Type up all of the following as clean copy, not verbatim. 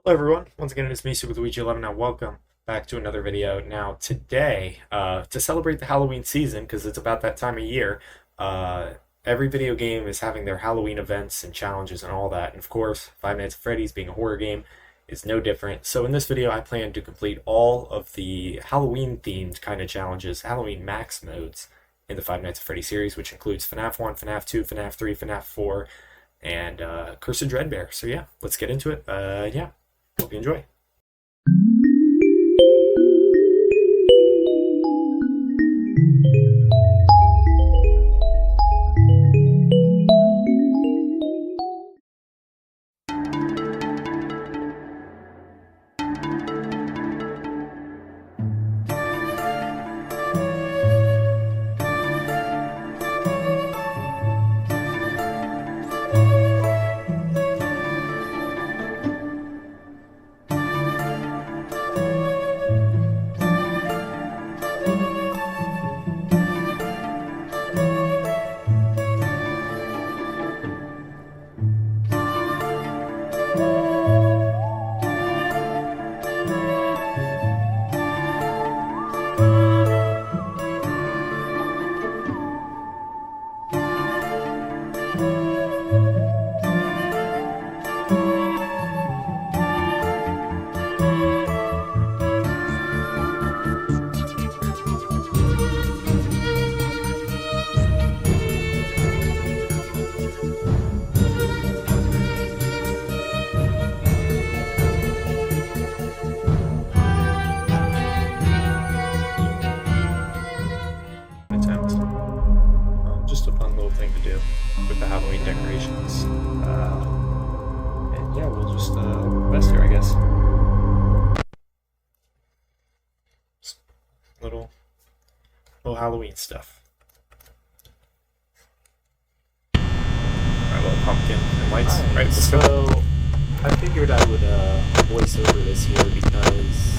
Hello everyone, once again it's me, SuperLuigi11, and welcome back to another video. Now today, to celebrate the Halloween season, because it's about that time of year, every video game is having their Halloween events and challenges and all that, and of course, Five Nights at Freddy's being a horror game is no different. So in this video I plan to complete all of the Halloween themed kind of challenges, Halloween max modes, in the Five Nights at Freddy's series, which includes FNAF 1, FNAF 2, FNAF 3, FNAF 4, and Curse of Dreadbear. So yeah, let's get into it. Yeah. Hope you enjoy. Just a fun little thing to do with the Halloween decorations. And yeah, we'll just best here, I guess. Just little Halloween stuff. Alright, little pumpkin and lights. Right, let's go. So I figured I would voice over this here because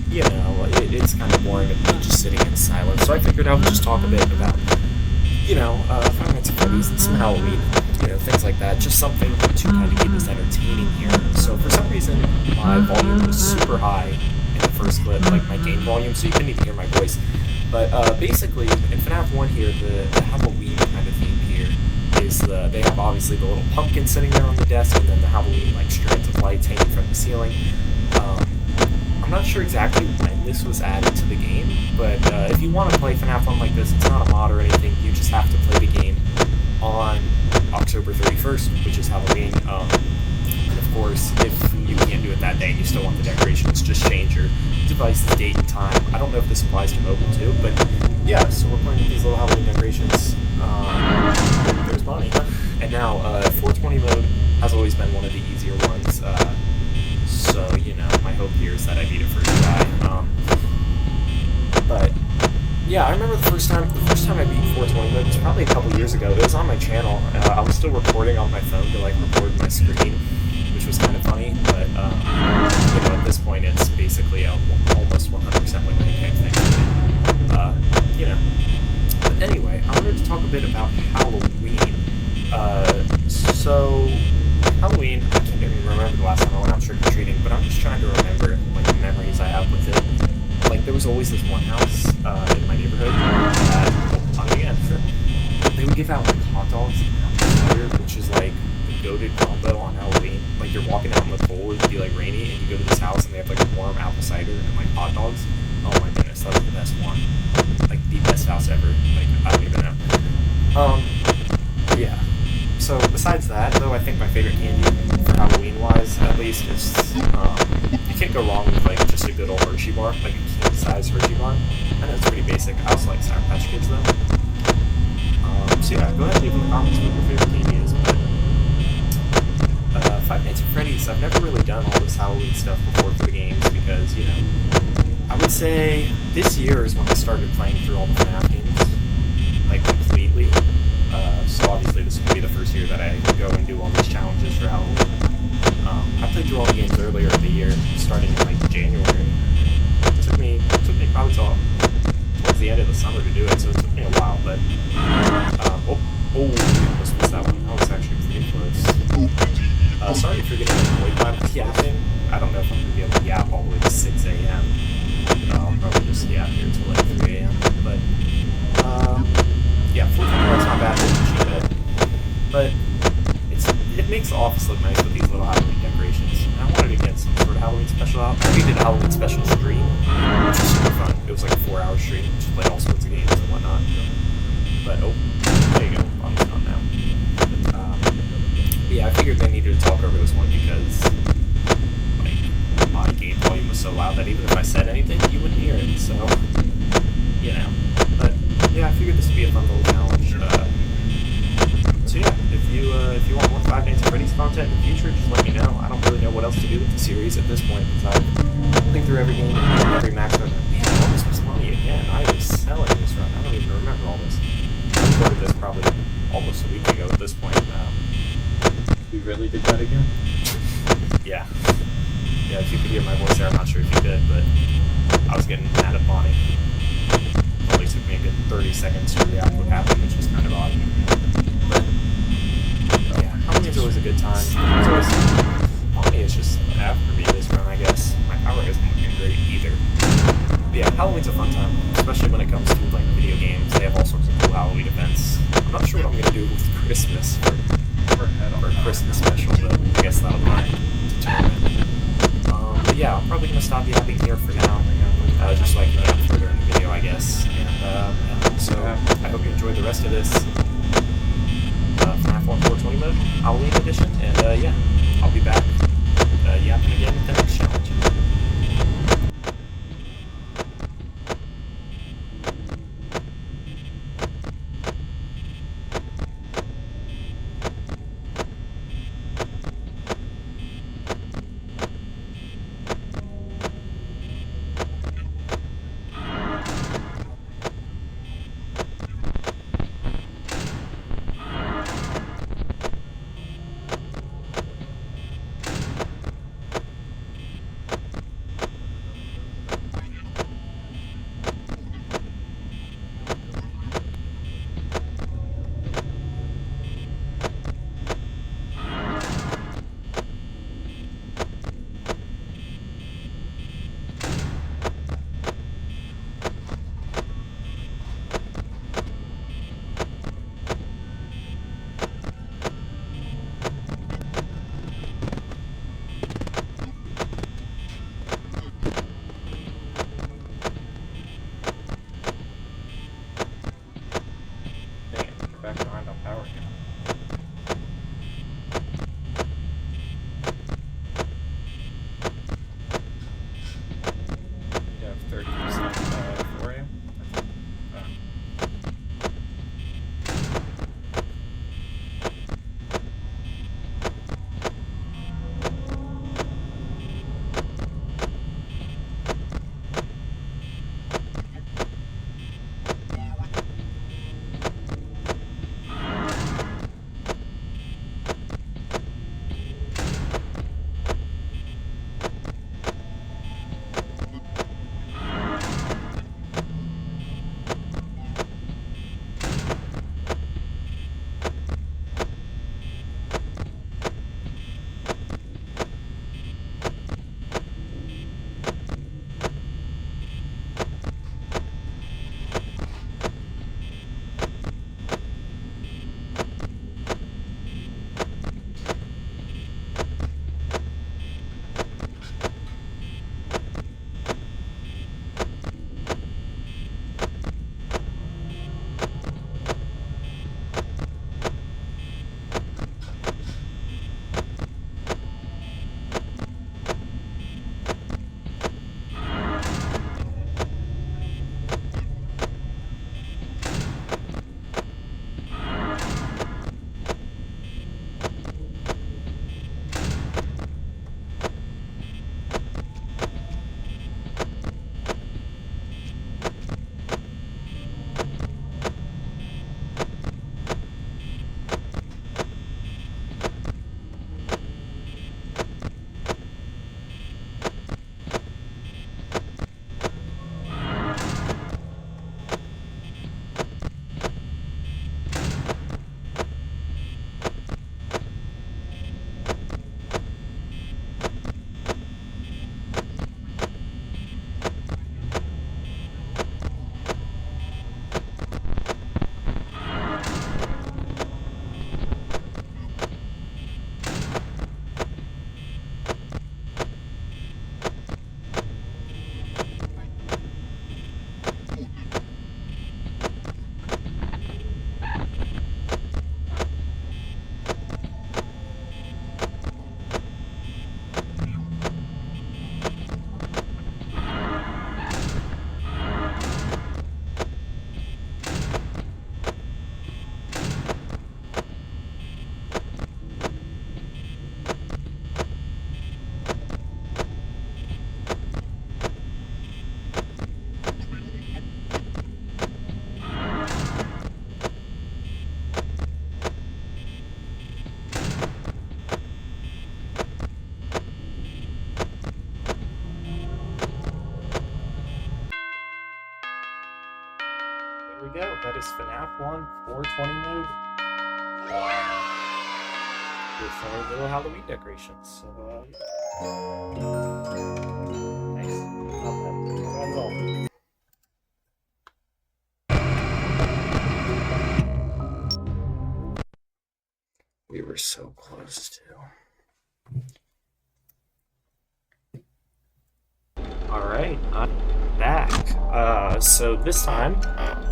you know, it's kind of boring of me just sitting in silence. So I figured I would just talk a bit about, Five Nights at Freddy's and some Halloween, things like that. Just something to kind of keep us entertaining here. So for some reason, my volume was super high in the first clip, like my game volume, so you couldn't even hear my voice. But basically, in FNAF 1 here, the Halloween kind of theme here is they have obviously the little pumpkin sitting there on the desk, and then the Halloween like strands of lights hanging from the ceiling. I'm not sure exactly when this was added to the game, but if you want to play FNAF 1 like this, it's not a mod or anything, you just have to play the game on October 31st, which is Halloween, and of course, if you can't do it that day and you still want the decorations, just change your device's date and time. I don't know if this applies to mobile too, but yeah, so we're playing with these little Halloween decorations. There's money. And now, 420 mode has always been one of the easier ones. So, my hope here is that I beat it first try. But yeah, I remember the first time I beat 420 mode was probably a couple years ago. It was on my channel. I was still recording on my phone to record my screen, which was kind of funny. But at this point, it's basically almost 100% like a type thing. But anyway, I wanted to talk a bit about Halloween. So Halloween, I can't even remember the last time I went out trick-or-treating, but I'm just trying to remember the memories I have with it. Like, there was always this one house in my neighborhood they would give out hot dogs and apple cider, which is like the goated combo on Halloween. Like, you're walking out in the cold, it'd be rainy, and you go to this house and they have warm apple cider and hot dogs. Oh my goodness, that was the best one. The best house ever. I don't even know. Yeah. So besides that, though, I think my favorite candy for Halloween-wise, at least, is you can't go wrong with just a good old Hershey bar, like a king-size Hershey bar. I know it's pretty basic. I also like Sour Patch Kids though. So yeah, go ahead and leave in the comments what your favorite candy is. But Five Nights at Freddy's, I've never really done all this Halloween stuff before for the games because I would say this year is when I started playing through all the FNAF games, completely. So obviously this will be the first year that I go and do all these challenges for Halloween. I played through all the games earlier in the year, starting in January. It took me probably towards the end of the summer to do it, so it took me a while. But almost missed that one. I was actually pretty close. Sorry if you're getting annoyed by the yapping. I don't know if I'm going to be able to yap all the way to 6 a.m. I'll probably just yap here till like 3 a.m. But, yeah, 14 that's not bad for a cheat. But it makes the office look nice with these little Halloween decorations. And I wanted to get some sort of Halloween special out. I already did a Halloween special stream, which was super fun. It was like a 4-hour stream, just played all sorts of games and whatnot. But, oh, there you go. I'm just on now. Yeah, I figured they needed to talk over this one because, like, my game volume was so loud that even if I said anything, you wouldn't hear it. So, you know. But yeah, I figured this would be a fun little challenge. So yeah, if you want more Five Nights at Freddy's content in the future, just let me know. I don't really know what else to do with the series at this point because I've played through every game, every max run. Man, all this was money again. I was selling this run. I don't even remember all this. I recorded this probably almost a week ago at this point. We really did that again? Yeah. Yeah, if you could hear my voice there, I'm not sure if you did, but I was getting mad at Bonnie. It only took me a good 30 seconds to react what happened, which was kind of odd. But, yeah, Halloween's always a good time. It's always, Bonnie is just after me this run, I guess. My power isn't looking great either. But yeah, Halloween's a fun time, especially when it comes to, like, video games. They have all sorts of cool Halloween events. I'm not sure what I'm going to do with Christmas for a Christmas special, but I guess that'll be determined. But yeah, I'm probably going to stop yapping here for now, just so I can yap further in the video, I guess. And so I hope you enjoyed the rest of this FNAF 1 420 mode, Halloween edition, and yeah, I'll be back yapping again with the next challenge. that is FNAF 1 420 mode. With our little Halloween decorations. So, nice. Not bad at all. We were so close to. Alright, I'm back. So this time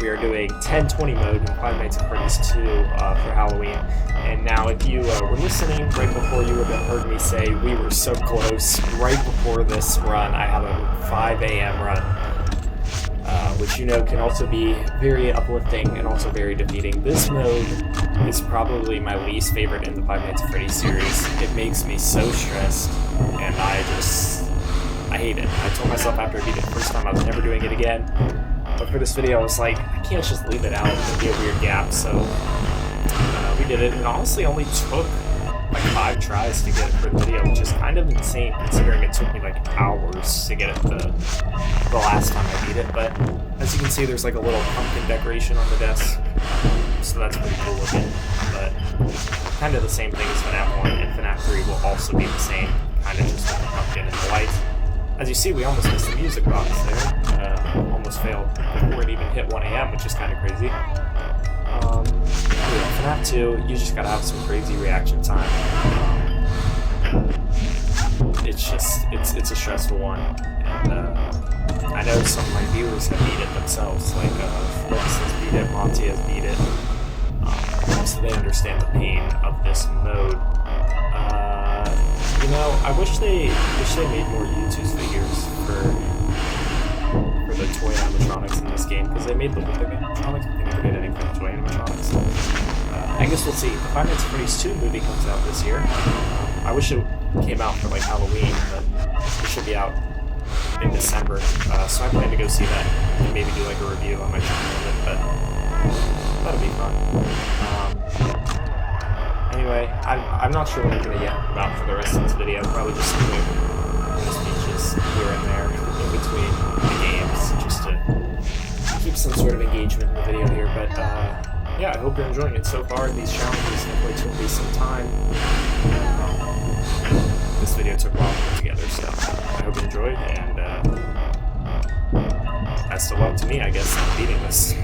we are doing 1020 mode in Five Nights at Freddy's 2 for Halloween. And now if you were listening right before, you would have heard me say we were so close. Right before this run, I have a 5 a.m. run, which you know can also be very uplifting and also very defeating. This mode is probably my least favorite in the Five Nights at Freddy's series. It makes me so stressed, and I hate it. I told myself after I beat it the first time I was never doing it again. But for this video, I was like, I can't just leave it out. It'd be a weird gap. So we did it. It honestly only took like 5 tries to get it for the video, which is kind of insane considering it took me like hours to get it the last time I beat it. But as you can see, there's like a little pumpkin decoration on the desk. So that's pretty cool looking. But kind of the same thing as FNAF 1, and FNAF 3 will also be the same. Kind of just with the pumpkin and the lights. As you see, we almost missed the music box there. Almost failed before it even hit 1 a.m., which is kind of crazy. FNAF 2, you just gotta have some crazy reaction time. It's a stressful one. And I know some of my viewers have beat it themselves, like Freddys has beat it, Monty has beat it. So they understand the pain of this mode. You know, I wish they made more U2's figures for the toy animatronics in this game, because they made the Olympic animatronics, but they never did anything for the toy animatronics. I guess we'll see. The Five Nights at Freddy's 2 movie comes out this year. I wish it came out for like Halloween, but it should be out in December. So I plan to go see that and maybe do like a review on my channel of it, but that'll be fun. Anyway, I'm not sure what I'm going to yap about for the rest of this video. Probably just some quick speeches here and there in between the games, just to keep some sort of engagement in the video here. But yeah, I hope you're enjoying it so far. These challenges definitely took me some time. This video took a while to put together, so I hope you enjoyed, and best of luck to me, I guess, on beating this.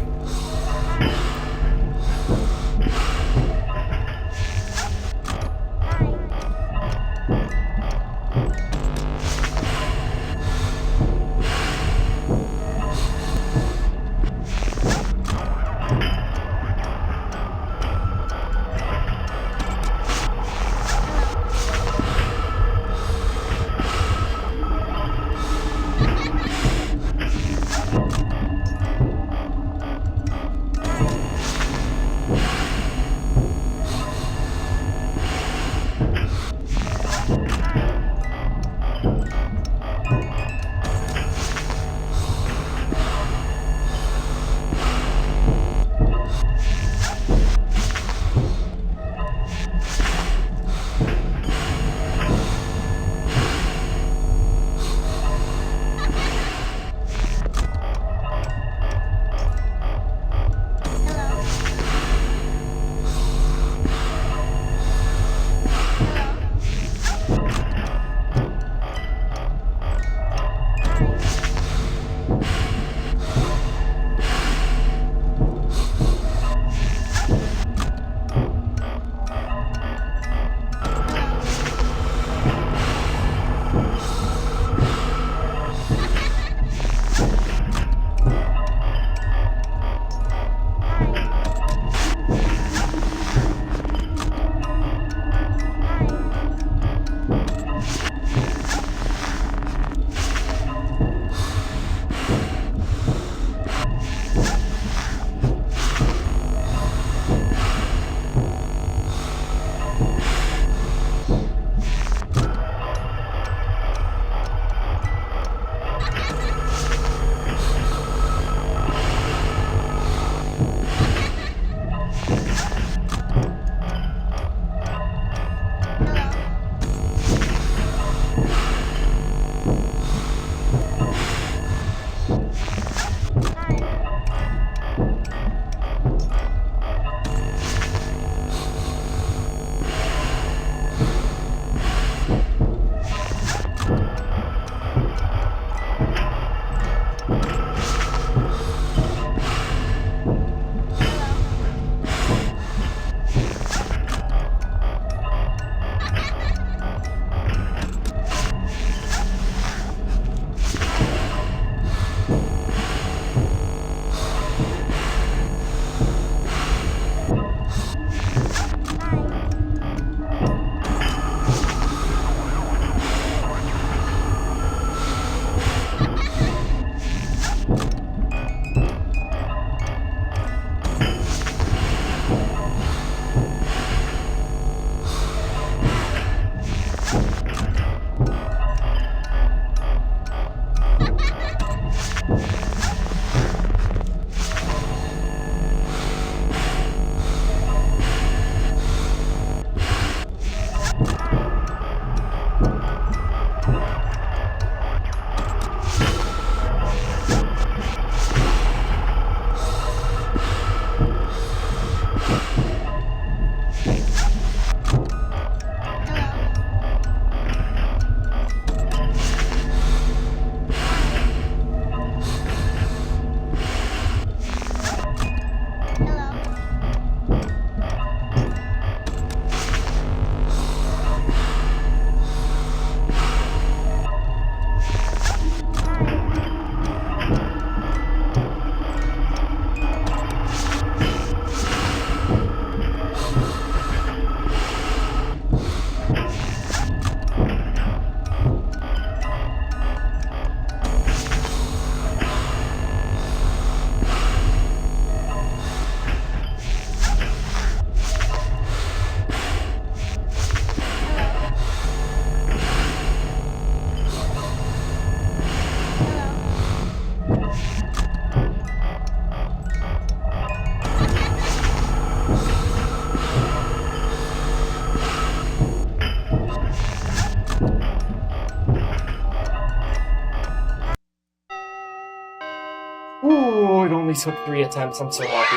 only took 3 attempts. I'm so happy.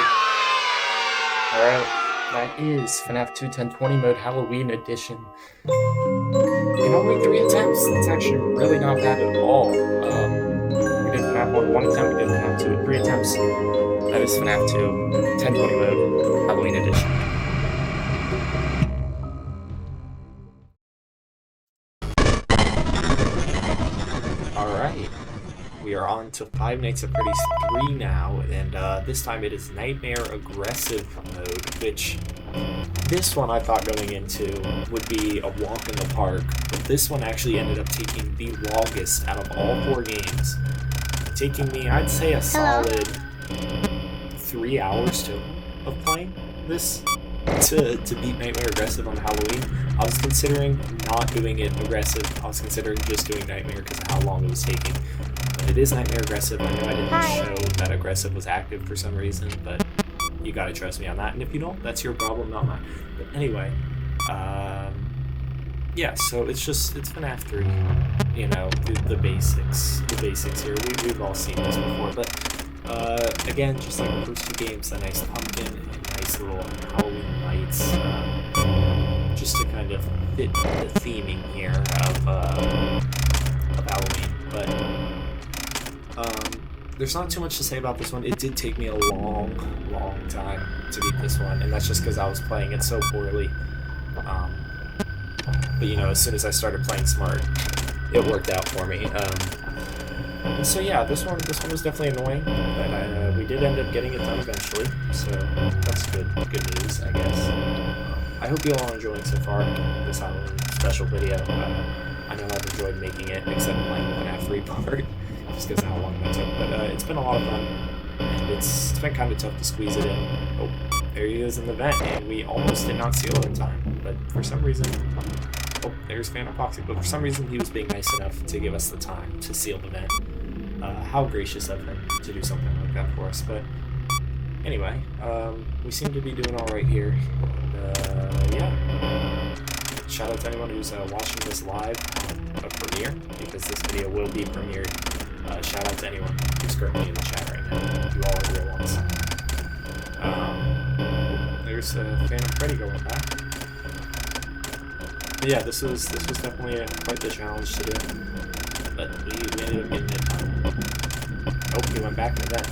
Alright, that is FNAF 2 1020 mode Halloween edition. And only 3 attempts. That's actually really not bad at all. We did FNAF 1 attempt, we did FNAF 2 3 attempts. That is FNAF 2 1020 mode Halloween edition. Alright, we are on to Five Nights at Freddy's 3 now, and this time it is Nightmare Aggressive mode, which this one I thought going into would be a walk in the park, but this one actually ended up taking the longest out of all 4 games, taking me, I'd say, a solid 3 hours of playing this to beat Nightmare Aggressive on Halloween. I was considering not doing it aggressive. I was considering just doing Nightmare because of how long it was taking. But it is Nightmare Aggressive. I know I didn't show that Aggressive was active for some reason, but you gotta trust me on that. And if you don't, that's your problem, not mine. But anyway, yeah, so it's FNAF 3, you know, the basics here. We've all seen this before, but again, just like the first 2 games, a nice pumpkin and nice little Halloween lights, just to kind of fit the theming here of Halloween. But there's not too much to say about this one. It did take me a long time to beat this one, and that's just because I was playing it so poorly. But you know, as soon as I started playing smart, it worked out for me. And so yeah, this one was definitely annoying, but we did end up getting it done eventually, so that's good news, I guess. I hope you all are enjoying so far this Halloween special video. I know I've enjoyed making it, except playing the FNAF 3 part, just because of how long that took, but it's been a lot of fun, and it's been kind of tough to squeeze it in. Oh, there he is in the vent, and we almost did not seal it in time, but for some reason... Oh, there's Phantom Foxy, but for some reason he was being nice enough to give us the time to seal the vent. How gracious of him to do something like that for us, but anyway, we seem to be doing alright here, and yeah, shout out to anyone who's watching this live on a premiere, because this video will be premiered. Shout out to anyone who's currently in the chat right now. You all are real ones. There's Phantom Freddy going back. But yeah, this was definitely quite the challenge to do, but we ended up getting it done. Nope, he went back in the vent,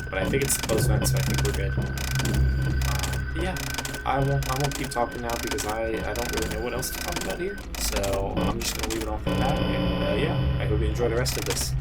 but I think it's the closed vent, so I think we're good. But yeah, I won't keep talking now because I don't really know what else to talk about here, so I'm just gonna leave it off at that. And yeah, I hope you enjoy the rest of this.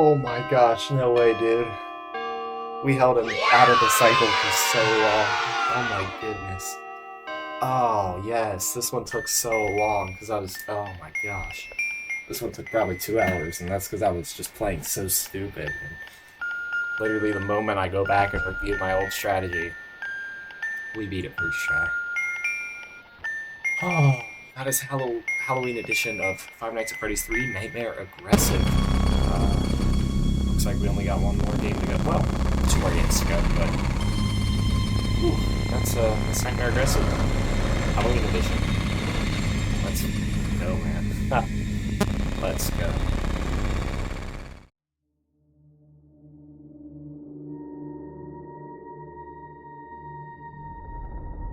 Oh my gosh, no way, dude. We held him out of the cycle for so long. Oh my goodness. Oh, yes, this one took so long because I was. Oh my gosh. This one took probably 2 hours, and that's because I was just playing so stupid. And literally, the moment I go back and review my old strategy, we beat it first try. Oh, that is Halloween edition of Five Nights at Freddy's 3 Nightmare Aggressive. Looks like we only got one more game to go. Well, 2 more games to go, but whew, that's Nightmare Aggressive. Halloween edition. Let's go, man. Let's go.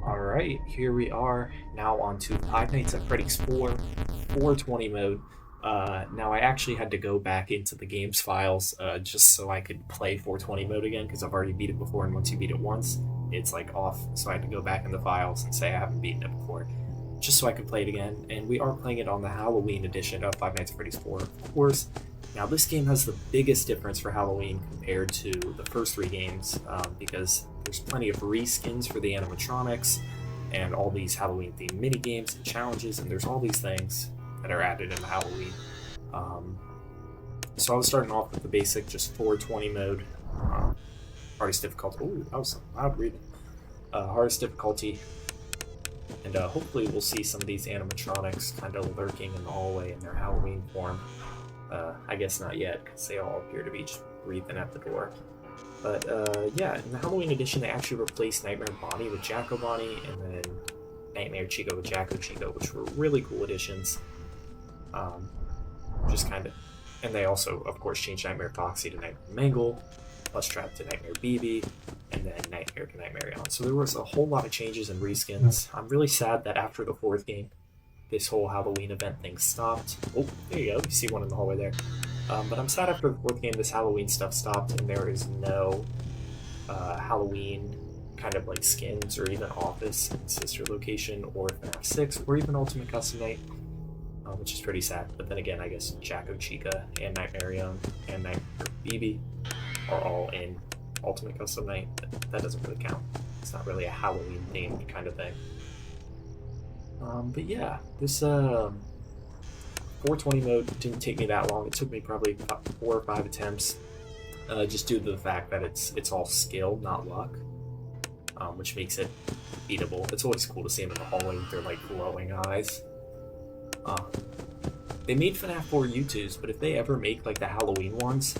Alright, here we are, now on to Five Nights at Freddy's 4, 420 mode. Now I actually had to go back into the game's files just so I could play 420 mode again, because I've already beat it before, and once you beat it once, it's like off, so I had to go back in the files and say I haven't beaten it before, just so I could play it again, and we are playing it on the Halloween edition of Five Nights at Freddy's 4, of course. Now this game has the biggest difference for Halloween compared to the first 3 games, because there's plenty of reskins for the animatronics, and all these Halloween-themed mini-games and challenges, and there's all these things that are added in the Halloween. So I was starting off with the basic, just 420 mode. Hardest difficulty. Ooh, that was some loud reading. Hardest difficulty. And hopefully we'll see some of these animatronics kind of lurking in the hallway in their Halloween form. I guess not yet, because they all appear to be just breathing at the door. But yeah, in the Halloween edition, they actually replaced Nightmare Bonnie with Jacko Bonnie, and then Nightmare Chico with Jacko Chico, which were really cool additions. Just kind of, and they also, of course, changed Nightmare Foxy to Nightmare Mangle, Plushtrap to Nightmare BB, and then Nightmare to Nightmare On. So there was a whole lot of changes and reskins. I'm really sad that after the 4th game, this whole Halloween event thing stopped. Oh, there you go. You see one in the hallway there. But I'm sad after the 4th game, this Halloween stuff stopped, and there is no Halloween kind of like skins or even Office and Sister Location or FNAF 6 or even Ultimate Custom Night, which is pretty sad. But then again, I guess Jacko Chica and Nightmare Young and Nightmare BB are all in Ultimate Custom Night, but that doesn't really count. It's not really a Halloween themed kind of thing. But yeah, this 420 mode didn't take me that long. It took me probably 4 or 5 attempts, just due to the fact that it's all skill, not luck, which makes it beatable. It's always cool to see them in the hallway with their like glowing eyes. They made FNAF 4 U2s, but if they ever make like the Halloween ones,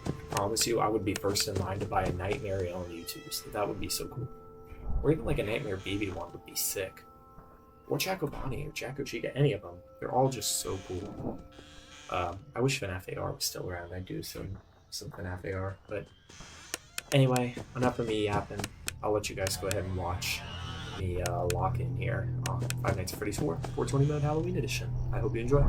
I promise you I would be first in line to buy a Nightmare on U2s. That would be so cool. Or even like a Nightmare BB one would be sick. Or Jacko Bonnie or Jacko Chica, any of them. They're all just so cool. I wish FNAF AR was still around. I'd do some FNAF AR. But anyway, enough of me yapping. I'll let you guys go ahead and watch me lock in here on Five Nights at Freddy's 4, 420 mode Halloween edition. I hope you enjoy.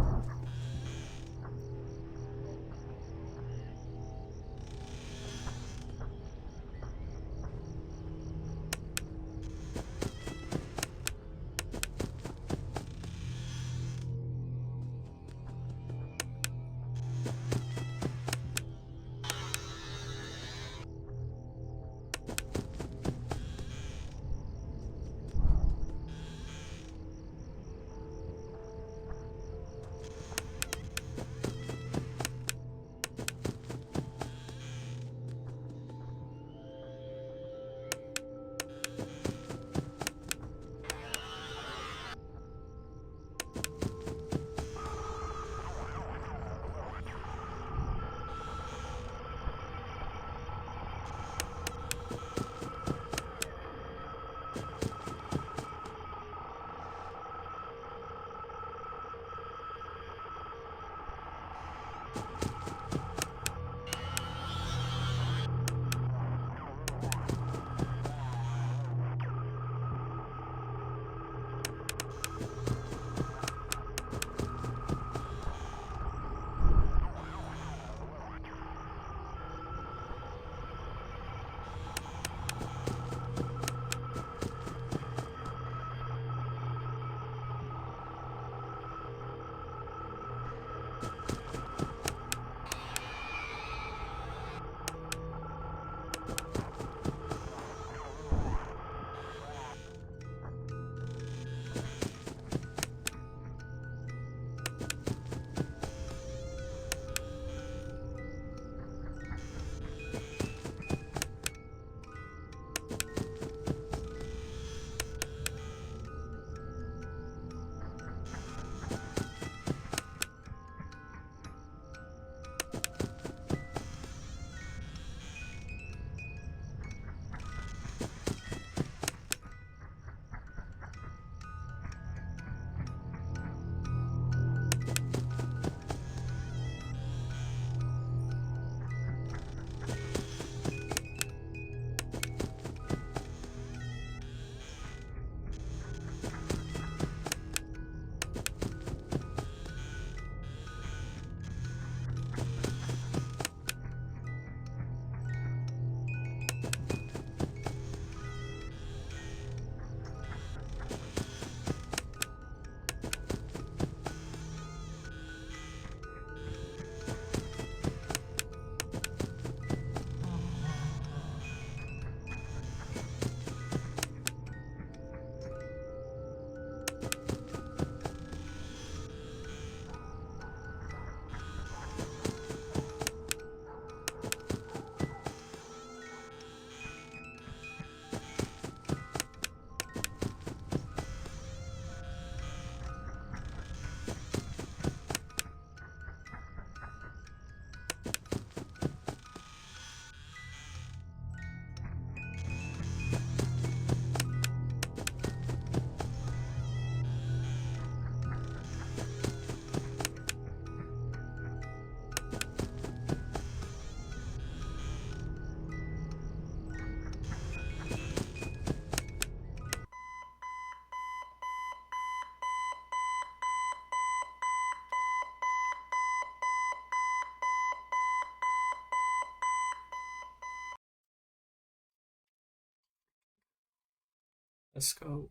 Let's go.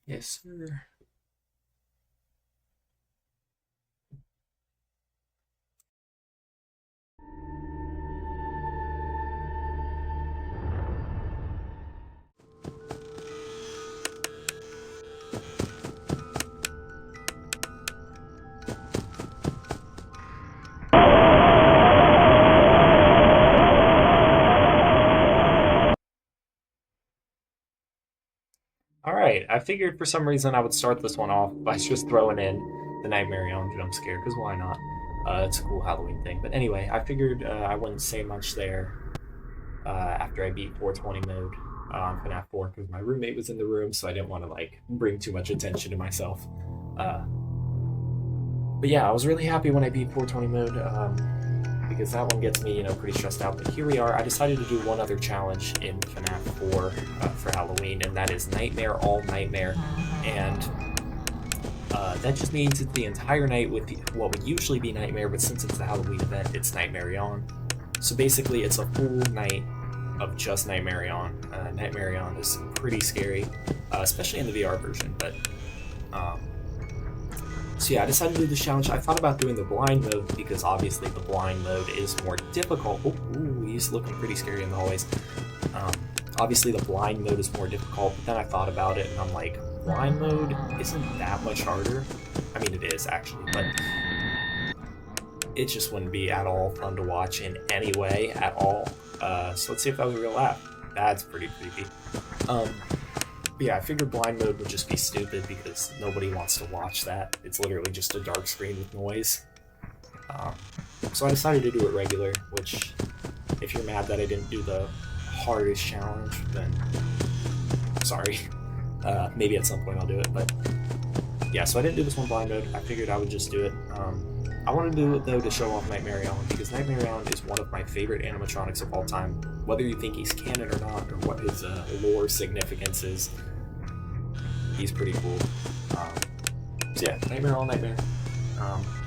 Yes, sir. Alright, I figured for some reason I would start this one off by just throwing in the Nightmare on jump scare, because why not? It's a cool Halloween thing. But anyway, I figured I wouldn't say much there after I beat 420 mode on FNAF 4, because my roommate was in the room, so I didn't want to like bring too much attention to myself. But yeah, I was really happy when I beat 420 mode, because that one gets me, pretty stressed out. But here we are. I decided to do one other challenge in FNAF 4 for Halloween, and that is Nightmare All Nightmare. And that just means it's the entire night with what would usually be Nightmare, but since it's the Halloween event, it's Nightmare On. So basically, it's a full night of just Nightmare On. Nightmare On is pretty scary, especially in the VR version, but so yeah, I decided to do this challenge. I thought about doing the blind mode because obviously the blind mode is more difficult. Ooh, he's looking pretty scary in the hallways. Obviously the blind mode is more difficult, but then I thought about it and I'm like, blind mode isn't that much harder. I mean, it is actually, but it just wouldn't be at all fun to watch in any way at all. So let's see if that was a real laugh. That's pretty creepy. But yeah, I figured blind mode would just be stupid because nobody wants to watch that. It's literally just a dark screen with noise. So I decided to do it regular, which, if you're mad that I didn't do the hardest challenge, then sorry. Maybe at some point I'll do it, but yeah, so I didn't do this one blind mode. I figured I would just do it. I want to do it though to show off Nightmare On, because Nightmare On is one of my favorite animatronics of all time. Whether you think he's canon or not, or what his lore significance is, he's pretty cool. So yeah, Nightmare On Nightmare.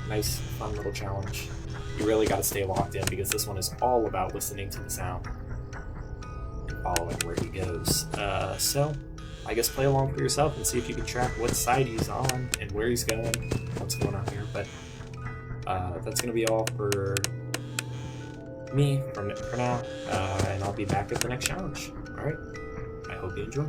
Nice, fun little challenge. You really got to stay locked in because this one is all about listening to the sound and following where he goes. So I guess play along for yourself and see if you can track what side he's on and where he's going, what's going on here. But that's going to be all for me for now, and I'll be back at the next challenge. All right, I hope you enjoy.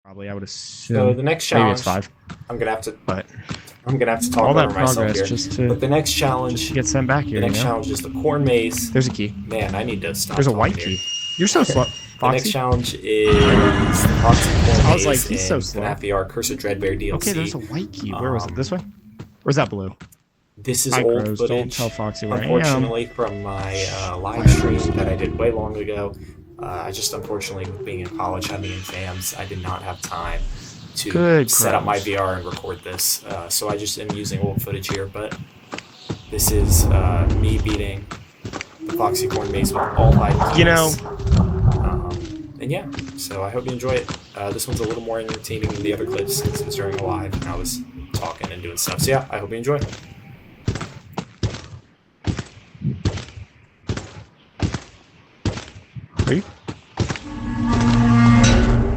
Probably, I would So assume. the next Maybe it's challenge, 5, I'm gonna have to but talk all that over myself progress here. just to But the next challenge, get sent back here. the next challenge is the corn maze. There's a key. Man, I need to stop. There's a talking white here. key. You're so slow, The next Foxy. challenge is the Foxy Corn I was Maze like, he's so slow. FNAF VR Curse of Dreadbear DLC. Okay, there's a white key. Where was it? This way? Where's that blue? This is Hi, old Crows. footage, Don't tell Foxy where I am. unfortunately, from my live stream that I did way long ago. I just, unfortunately, with being in college, having exams, I did not have time to set up my VR and record this. So I just am using old footage here, but this is me beating the Foxy Corn Maze with all 5 keys. You know... and yeah, so I hope you enjoy it. This one's a little more entertaining than the other clips since it was during a live and I was talking and doing stuff. So yeah, I hope you enjoy.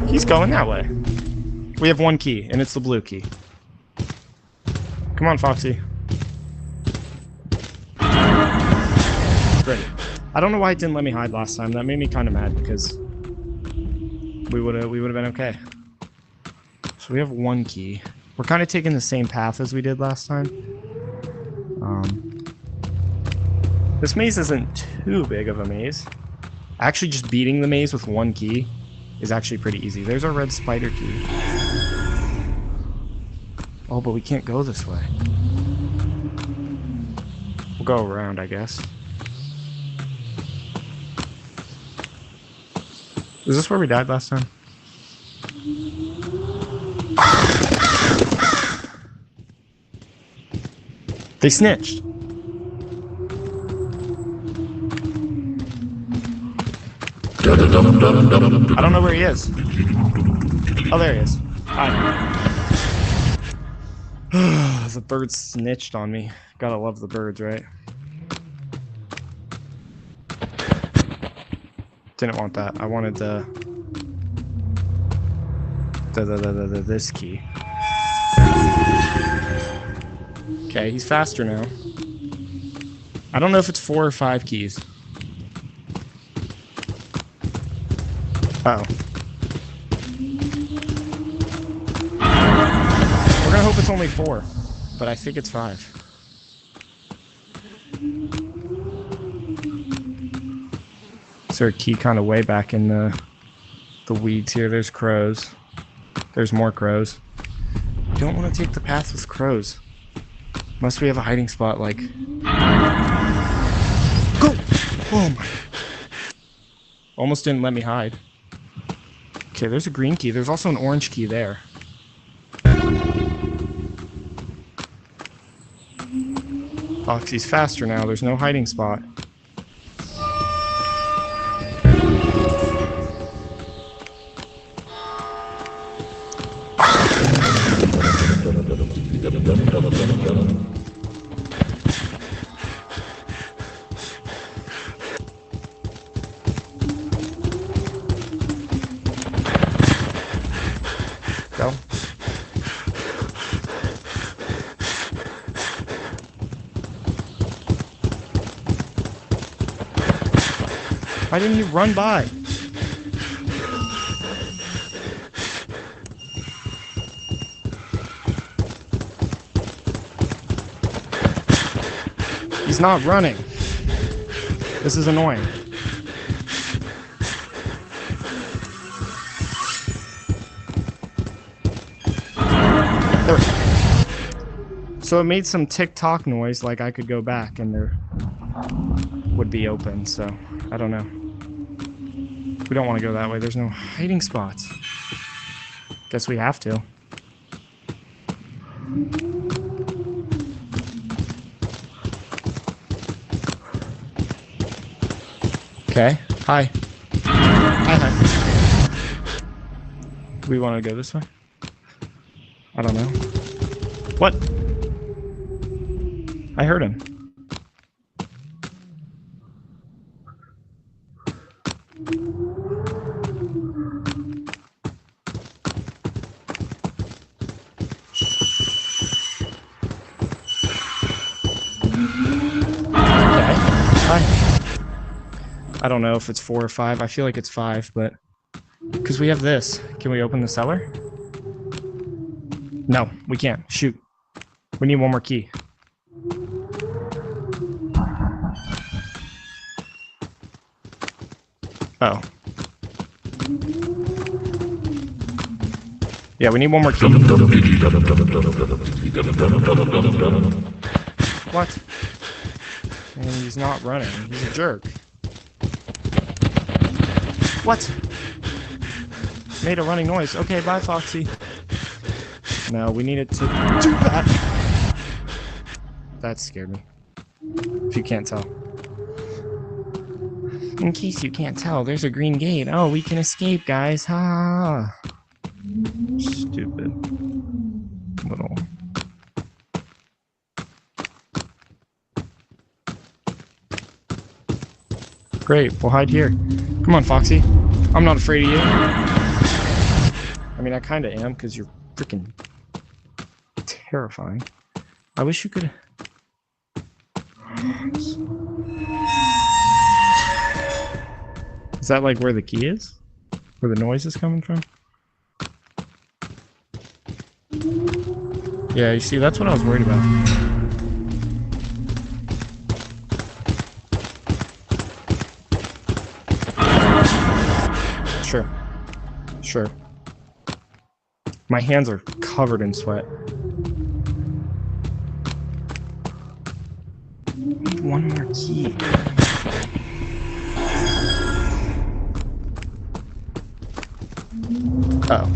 He's going that way. We have 1 key, and it's the blue key. Come on, Foxy. Great. I don't know why it didn't let me hide last time. That made me kind of mad because we would have been okay. So we have 1 key. We're kind of taking the same path as we did last time. This maze isn't too big of a maze. Actually, just beating the maze with 1 key is actually pretty easy. There's our red spider key. Oh, but we can't go this way. We'll go around, I guess. Is this where we died last time? They snitched. I don't know where he is. Oh, there he is. Hi. The bird snitched on me. Gotta love the birds, right? Didn't want that. I wanted this key. Okay, he's faster now. I don't know if it's 4 or 5 keys. Uh-oh. We're gonna hope it's only 4, but I think it's 5. Is there a key kind of way back in the weeds here? There's crows. There's more crows. I don't want to take the path with crows. Must we have a hiding spot, like... Go! Oh my... Almost didn't let me hide. Okay, there's a green key. There's also an orange key there. Foxy's faster now. There's no hiding spot. Go. Why didn't you run by? He's not running. This is annoying. There. So it made some tick-tock noise, like I could go back and there would be open, so I don't know. We don't want to go that way. There's no hiding spots. Guess we have to. Okay. Hi. Hi. Do we want to go this way? I don't know. What? I heard him. I don't know if it's 4 or 5. I feel like it's 5, but Because we have this. Can we open the cellar? No, we can't. Shoot. We need one more key. Oh. Yeah, we need one more key. What? And he's not running. He's a jerk. What? Made a running noise. Okay, bye, Foxy. No, we needed to do that. That scared me. If you can't tell. In case you can't tell, there's a green gate. Oh, we can escape, guys. Ha! Stupid. Little... Great, we'll hide here. Come on, Foxy. I'm not afraid of you. I mean, I kind of am, because you're freaking terrifying. I wish you could... Is that like where the key is? Where the noise is coming from? Yeah, you see, that's what I was worried about. Sure. Sure. My hands are covered in sweat. I need one more key. Oh.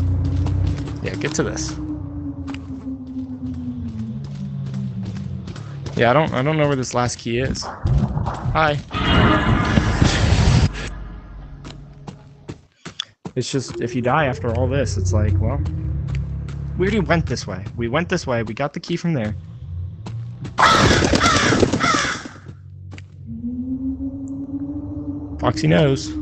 Yeah, get to this. Yeah, I don't know where this last key is. Hi. It's just, if you die after all this, it's like, well, we already went this way. We went this way. We got the key from there. Foxy knows.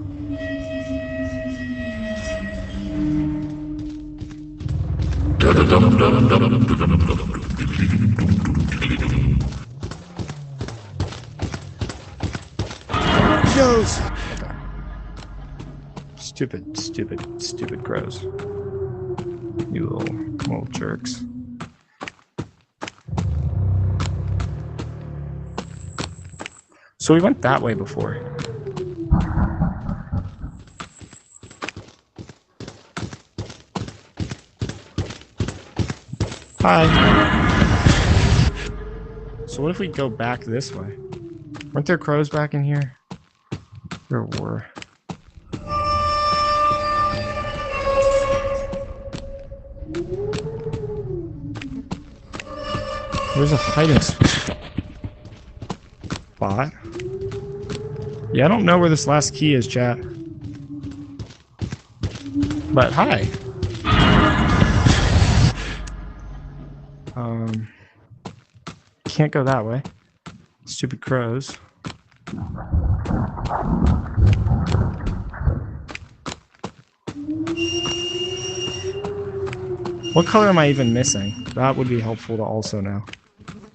Knows. Okay. Stupid crows. You little jerks. So we went that way before. Hi. So what if we go back this way? Weren't there crows back in here? There were. There's a hiding spot. Yeah, I don't know where this last key is, chat. But hi. Can't go that way. Stupid crows. What color am I even missing? That would be helpful to also know.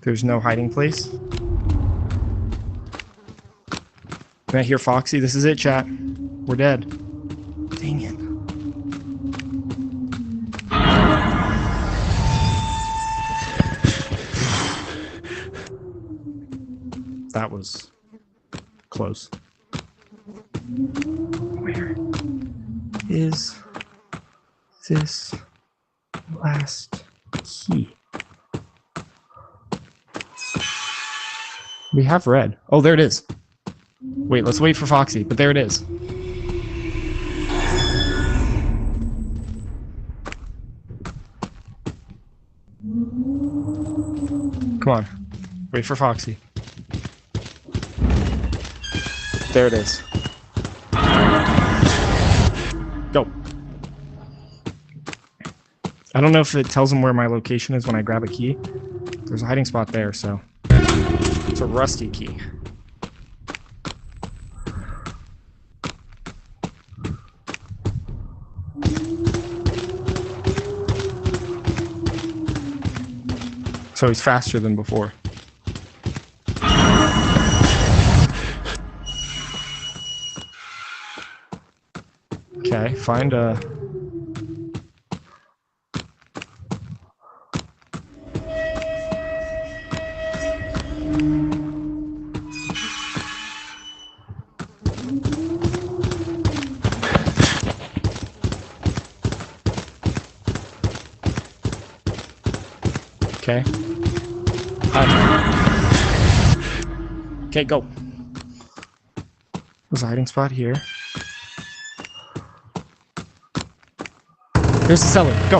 There's no hiding place. Can I hear Foxy? This is it, chat. We're dead. Dang it. That was close. Where is this last key? We have red. Oh, there it is. Wait, let's wait for Foxy, but there it is. Come on. Wait for Foxy. There it is. Go. I don't know if it tells him where my location is when I grab a key. There's a hiding spot there, so... It's a rusty key. So he's faster than before. Okay. Okay, find a... Okay. Okay, go. There's a hiding spot here. Here's the cellar. Go.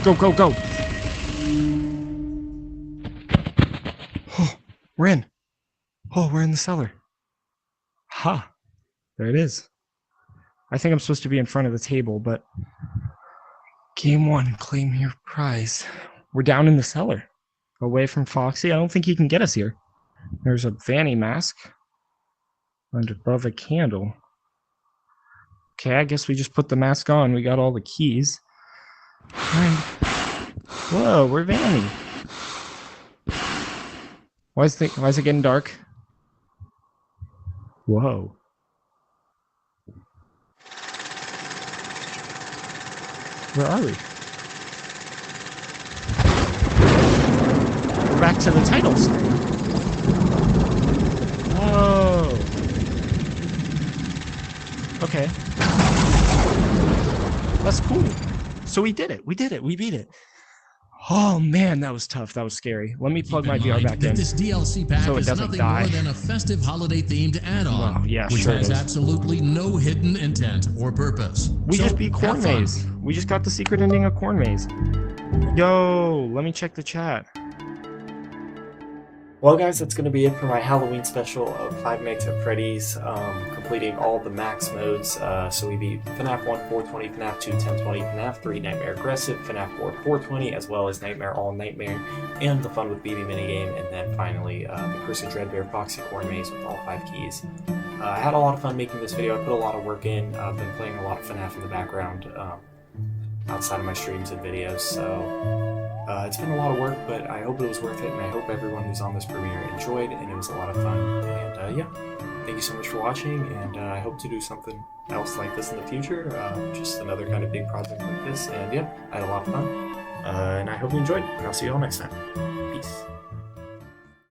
Go, go, go. Oh, we're in. Oh, we're in the cellar. Ha. There it is. I think I'm supposed to be in front of the table, but... Game 1, claim your prize. We're down in the cellar. Away from Foxy. I don't think he can get us here. There's a Vanny mask. And above a candle. Okay, I guess we just put the mask on. We got all the keys. And... Whoa, we're Vanny. Why is it getting dark? Whoa. Where are we? We're back to the title screen. Whoa. Okay. That's cool. So we did it. We did it. We beat it. Oh man, that was tough. That was scary. Let me plug my VR back in. This DLC pack so it is doesn't nothing die. more than a festive holiday-themed add-on, Wow, yeah, which sure has it is. absolutely no hidden intent or purpose. We So, just beat Corn have fun. Maze. We just got the secret ending of Corn Maze. Yo, let me check the chat. Well, guys, that's going to be it for my Halloween special of Five Nights at Freddy's, completing all the max modes. So we beat FNAF 1 420, FNAF 2 1020, FNAF 3 Nightmare Aggressive, FNAF 4 420, as well as Nightmare All Nightmare, and the Fun with BB minigame, and then finally the Curse of Dreadbear Foxy Corn Maze with all 5 keys. I had a lot of fun making this video. I put a lot of work in. I've been playing a lot of FNAF in the background outside of my streams and videos, so... it's been a lot of work, but I hope it was worth it, and I hope everyone who's on this premiere enjoyed, and it was a lot of fun. And yeah, thank you so much for watching, and I hope to do something else like this in the future, just another kind of big project like this, and yeah, I had a lot of fun, and I hope you enjoyed, and I'll see you all next time.